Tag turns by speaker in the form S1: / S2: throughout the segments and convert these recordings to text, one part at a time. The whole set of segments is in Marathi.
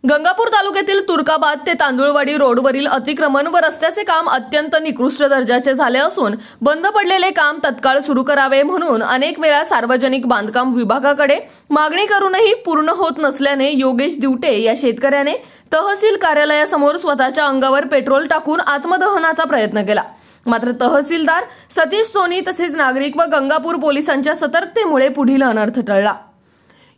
S1: गंगापूर तालुक्यातील तुर्काबाद ते तांदुळवाडी रोडवरील अतिक्रमण व रस्त्याचे काम अत्यंत निकृष्ट दर्जाचे झाले असून बंद पडलेले काम तत्काळ सुरू करावे म्हणून अनेक वेळा सार्वजनिक बांधकाम विभागाकडे मागणी करूनही पूर्ण होत नसल्याने योगेश दिवटे या शेतकऱ्याने तहसील कार्यालयासमोर स्वतःच्या अंगावर पेट्रोल टाकून आत्मदहनाचा प्रयत्न केला। मात्र तहसीलदार सतीश सोनी तसेच नागरिक व गंगापूर पोलिसांच्या सतर्कतेमुळे पुढील अनर्थ टळला।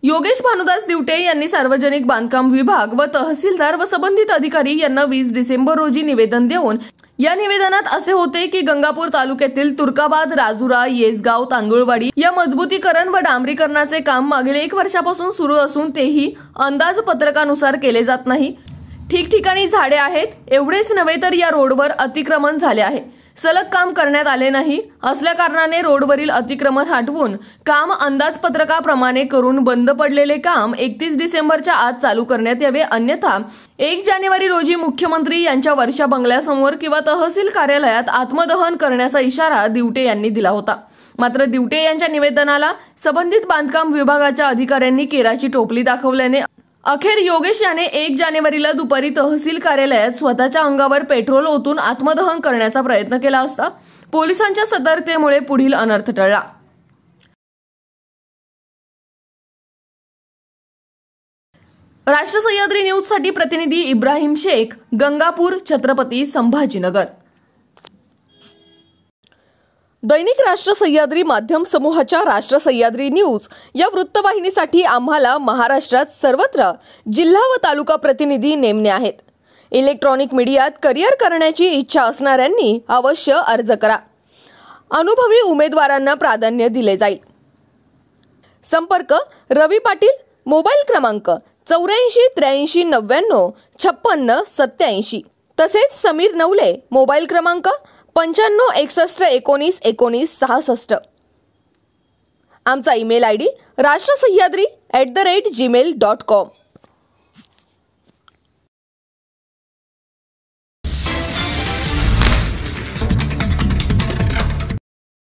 S1: योगेश भानुदास दिवटे यांनी सार्वजनिक बांधकाम विभाग व तहसीलदार व संबंधित अधिकारी यांना 20 डिसेंबर रोजी निवेदन देऊन या निवेदनात असे होते की गंगापूर तालुक्यातील तुर्काबाद, राजुरा, येसगाव, तांदुळवाडी या मजबूतीकरण व डांबरीकरणाचे काम मागील 1 वर्षापासून सुरू असून तेही अंदाजपत्रकानुसार केले जात नाही। ठिकठिकाणी झाडे आहेत, एवढेच नव्हे तर या रोडवर अतिक्रमण झाले आहे। सलग काम करण्यात आले नाही असल्या कारणाने रोडवरील अतिक्रमण हटवून काम अंदाजपत्रकाप्रमाणे करून बंद पडलेले काम 31 डिसेंबरच्या आत चालू करण्यात यावे, अन्यथा 1 जानेवारी रोजी मुख्यमंत्री यांच्या वर्षा बंगल्यासमोर किंवा तहसील कार्यालयात आत्मदहन करण्याचा इशारा दिवटे यांनी दिला होता। मात्र दिवटे यांच्या निवेदनाला संबंधित बांधकाम विभागाच्या अधिकाऱ्यांनी केराची टोपली दाखवल्याने अखेर योगेश याने 1 जानेवारीला दुपारी तहसील कार्यालयात स्वतःच्या अंगावर पेट्रोल ओतून आत्मदहन करण्याचा प्रयत्न केला असता पोलिसांच्या सतर्कतेमुळे पुढील अनर्थ टळला। राष्ट्र सह्याद्री न्यूजसाठी प्रतिनिधी इब्राहिम शेख, गंगापूर, छत्रपती संभाजीनगर। दैनिक राष्ट्र सह्याद्री माध्यम समूहाच्या राष्ट्र सह्याद्री न्यूज या वृत्तवाहिनीसाठी आम्हाला महाराष्ट्रात सर्वत्र जिल्हा व तालुका प्रतिनिधी नेमणे आहेत। इलेक्ट्रॉनिक मीडियात करिअर करण्याची इच्छा असणाऱ्यांनी अवश्य अर्ज करा। अनुभवी उमेदवारांना प्राधान्य दिले जाईल। संपर्क रवी पाटील, मोबाईल क्रमांक 84 83 99 56 87। तसेच समीर नवले, मोबाईल क्रमांक 95 61 19 19 66। आमचा ईमेल आयडी राष्ट्रसह्याद्री@gmail.com।